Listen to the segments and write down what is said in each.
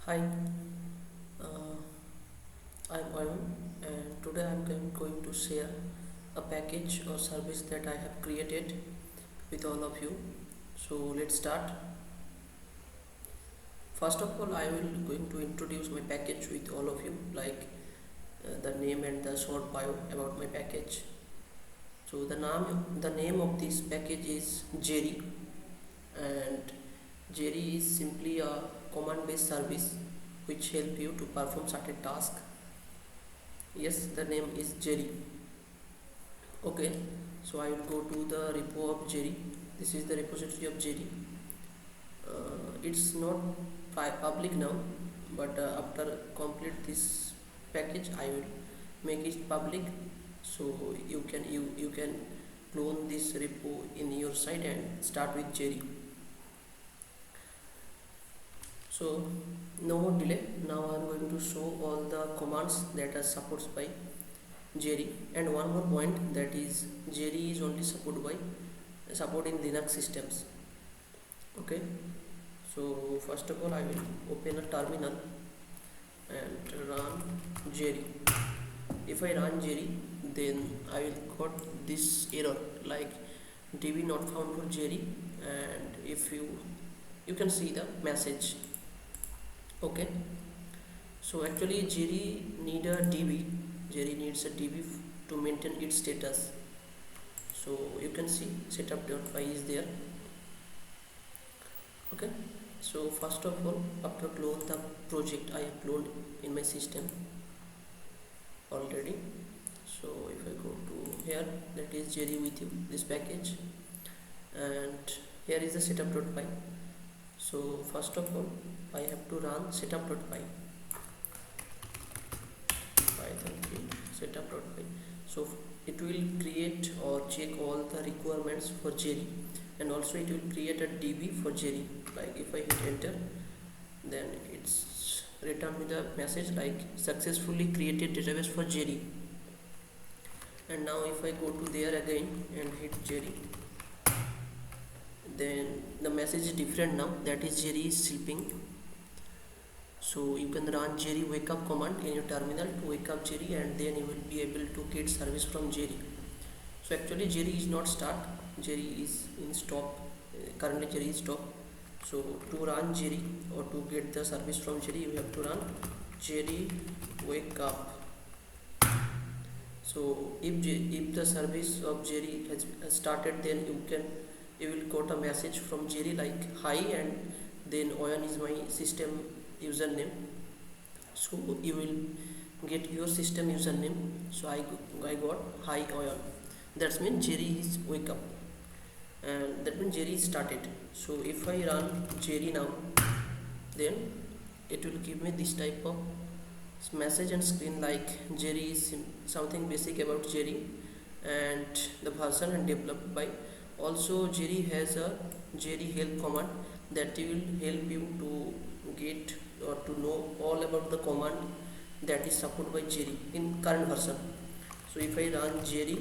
Hi, uh, I'm Arun, and today going to share a package or service that I have created with all of you. So let's start. First of all, I will going to introduce my package with all of you, like the name and the short bio about my package. So the name of this package is Jerry, and Jerry is simply a command-based service which help you to perform certain tasks. Yes, the name is Jerry. Okay, so I will go to the repo of Jerry. This is the repository of Jerry. It's not public now, but after complete this package I will make it public, so you can clone this repo in your site and start with Jerry. So no more delay, now I'm going to show all the commands that are supported by Jerry. And one more point, that is Jerry is only support in Linux systems. Okay, so first of all I will open a terminal and run Jerry. If I run Jerry, then I will got this error like DB not found for Jerry, and if you can see the message. Okay, so actually Jerry need a DB. Jerry needs a DB to maintain its status. So you can see setup.py is there. Okay, so first of all, after clone the project I have cloned in my system already. So if I go to here, that is Jerry with you, this package, and here is the setup.py. So first of all I have to run setup.py, python 3 setup.py. So it will create or check all the requirements for Jerry, and also it will create a DB for Jerry. Like if I hit enter, then it's return with a message like successfully created database for Jerry. And now if I go to there again and hit Jerry, then the message is different now, that is Jerry is sleeping. So you can run Jerry wake up command in your terminal to wake up Jerry, and then you will be able to get service from Jerry. So actually Jerry is not start, Jerry is in stop. Currently Jerry is stop. So to run Jerry or to get the service from Jerry, you have to run Jerry wake up. So if the service of Jerry has started, then you will got a message from Jerry like hi, and then Oyan is my system username. So you will get your system username. So I got hi Oyan. That means Jerry is wake up, and that means Jerry started. So if I run Jerry now, then it will give me this type of message and screen like Jerry is something basic about Jerry and the version and developed by. Also Jerry has a Jerry help command that will help you to get or to know all about the command that is supported by Jerry in current version. So if I run Jerry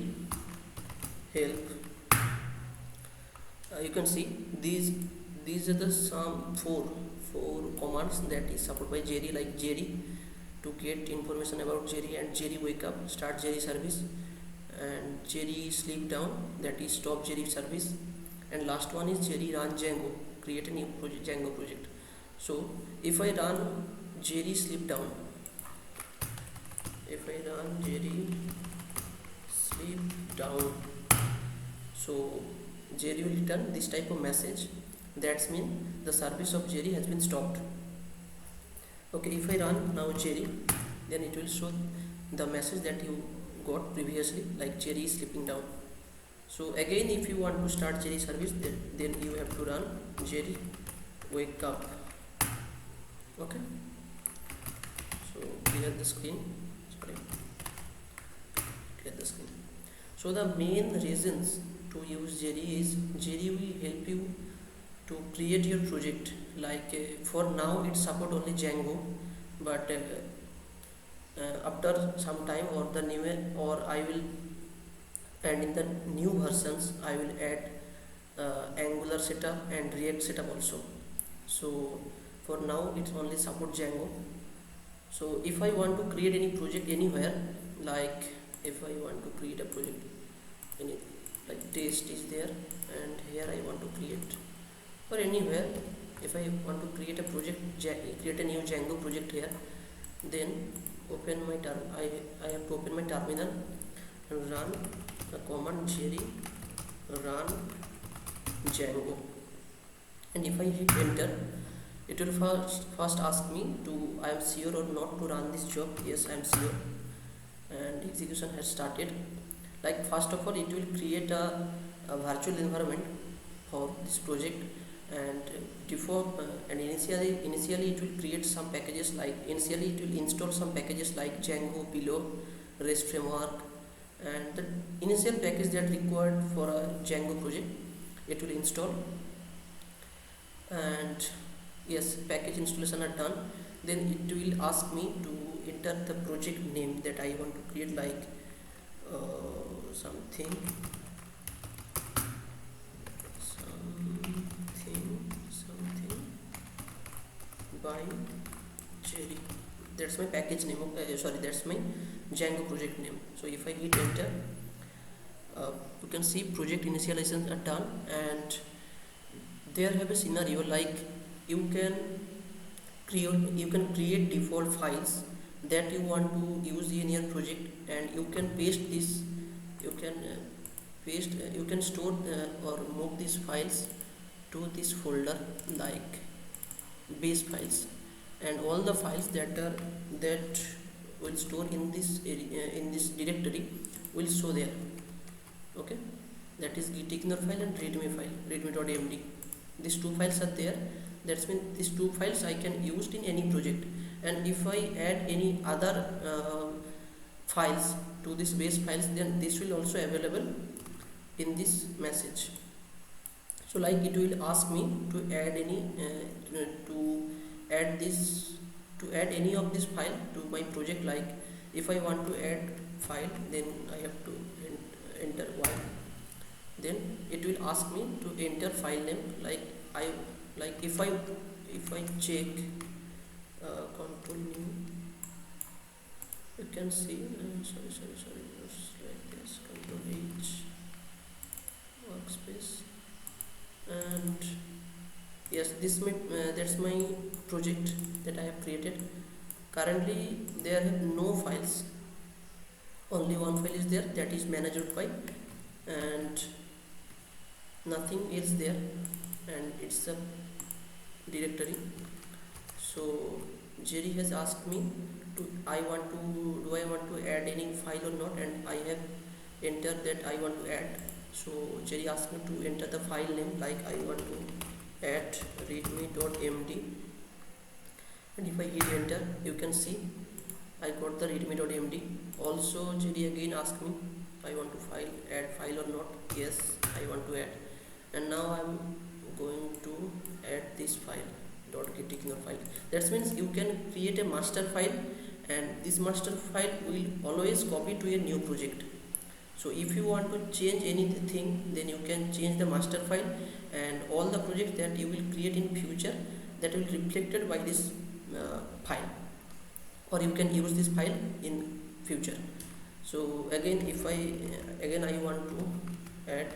help, you can see these are the some four commands that is supported by Jerry, like Jerry to get information about Jerry, and Jerry wake up start Jerry service, and Jerry sleep down, that is stop Jerry service, and last one is Jerry run Django, create a new project, Django project. So if I run Jerry sleep down, if I run Jerry sleep down, so Jerry will return this type of message. That's mean the service of Jerry has been stopped. Okay, if I run now Jerry, then it will show the message that you got previously, like Jerry is sleeping down. So again, if you want to start Jerry service, then you have to run Jerry wake up. Okay, so clear the screen. Clear the screen. So the main reasons to use Jerry is Jerry will help you to create your project. Like for now it support only Django, but after some time or the new, or I will, and in the new versions I will add Angular setup and React setup also. So For now it's only support Django. So if I want to create any project anywhere, like if I want to create a project, any like test is there, and here I want to create, or anywhere, if I want to create a project, create a new Django project here, then open my I have to open my terminal and run the command jerry run Django, and if I hit enter, it will first ask me to I am sure or not to run this job. Yes, I am sure, and execution has started. Like first of all, it will create a virtual environment for this project, and default and initially it will create some packages, like initially it will install some packages like Django, Pillow, REST framework, and the initial package that required for a Django project it will install. And yes, package installation are done. Then it will ask me to enter the project name that I want to create, like something by Jerry. That's my package name. Sorry, that's my Django project name. So if I hit enter, you can see project initializations are done, and there have a scenario like you can create default files that you want to use in your project, and you can paste this. You can store or move these files to this folder like base files, and all the files that will store in this area, in this directory will show there. Okay, that is gitignore file and readme file, readme.md. These two files are there. That means these two files I can use in any project, and if I add any other files to this base files, then this will also available in this message. So like it will ask me to add any to add any of this file to my project. Like if I want to add file, then I have to enter one. Then it will ask me to enter file name. Like if I check control new, you can see sorry just like this, control H workspace, and yes, this that's my project that I have created. Currently there are no files, only one file is there, that is managed by, and nothing else there, and it's a directory. So Jerry has asked me do I want to add any file or not, and I have entered that I want to add. So Jerry asked me to enter the file name, like I want to add readme.md, and if I hit enter, you can see I got the readme.md. Also Jerry again asked me I want to add file or not. Yes, I want to add, and now I'm going to add this file .gitignore file. That means you can create a master file, and this master file will always copy to a new project. So if you want to change anything, then you can change the master file, and all the projects that you will create in future, that will be reflected by this file, or you can use this file in future. So again, if I want to add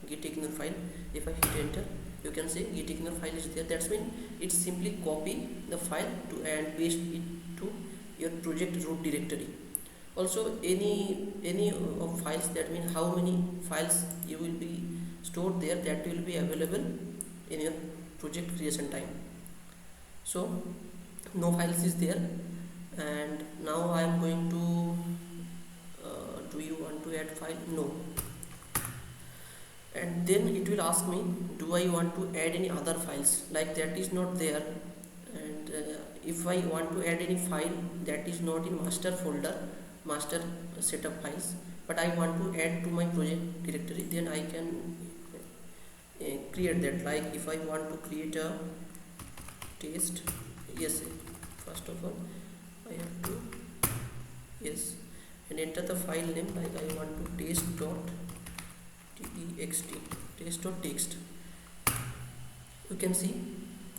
gitignore file, if I hit enter, you can see gitignore file is there. That's mean it's simply copy the file and paste it to your project root directory. Also any of files, that means how many files you will be stored there, that will be available in your project creation time. So no files is there, and now I am going to do you want to add file? No. And then it will ask me, do I want to add any other files? Like that is not there, and if I want to add any file that is not in master folder, master setup files, but I want to add to my project directory, then I can create that. Like if I want to create a test, yes, first of all I have to and enter the file name, like I want to test.txt. You can see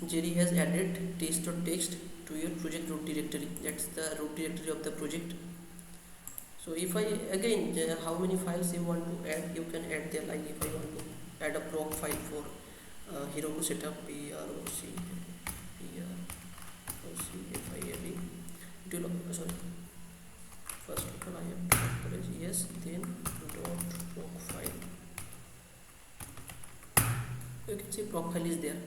Jerry has added test.txt to your project root directory. That's the root directory of the project. So if I again, how many files you want to add, you can add there. Like if I want to add a proc file for Heroku setup, PROC it will, sorry, first of all I have to acknowledge yes, then dot proc file. You can see proc file is there.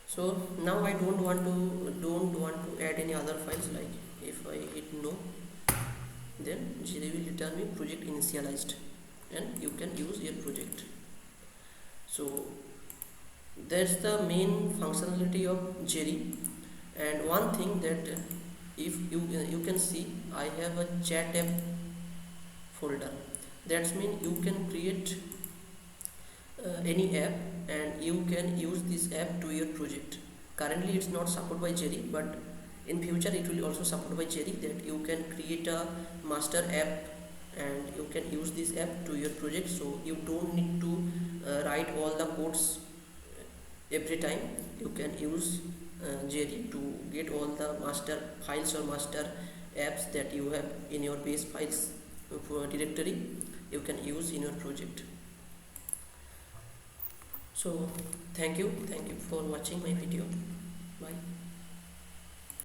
So now I don't want to add any other files. Like if I hit no, then Jerry will return me project initialized and you can use your project. So that's the main functionality of Jerry. And one thing that if you can see, I have a chat app folder. That means you can create any app and you can use this app to your project. Currently it's not supported by Jerry, but in future it will also support by Jerry, that you can create a master app and you can use this app to your project. So you don't need to write all the codes every time. You can use Jerry to get all the master files or master apps that you have in your base files directory, you can use in your project. So thank you for watching my video. Bye.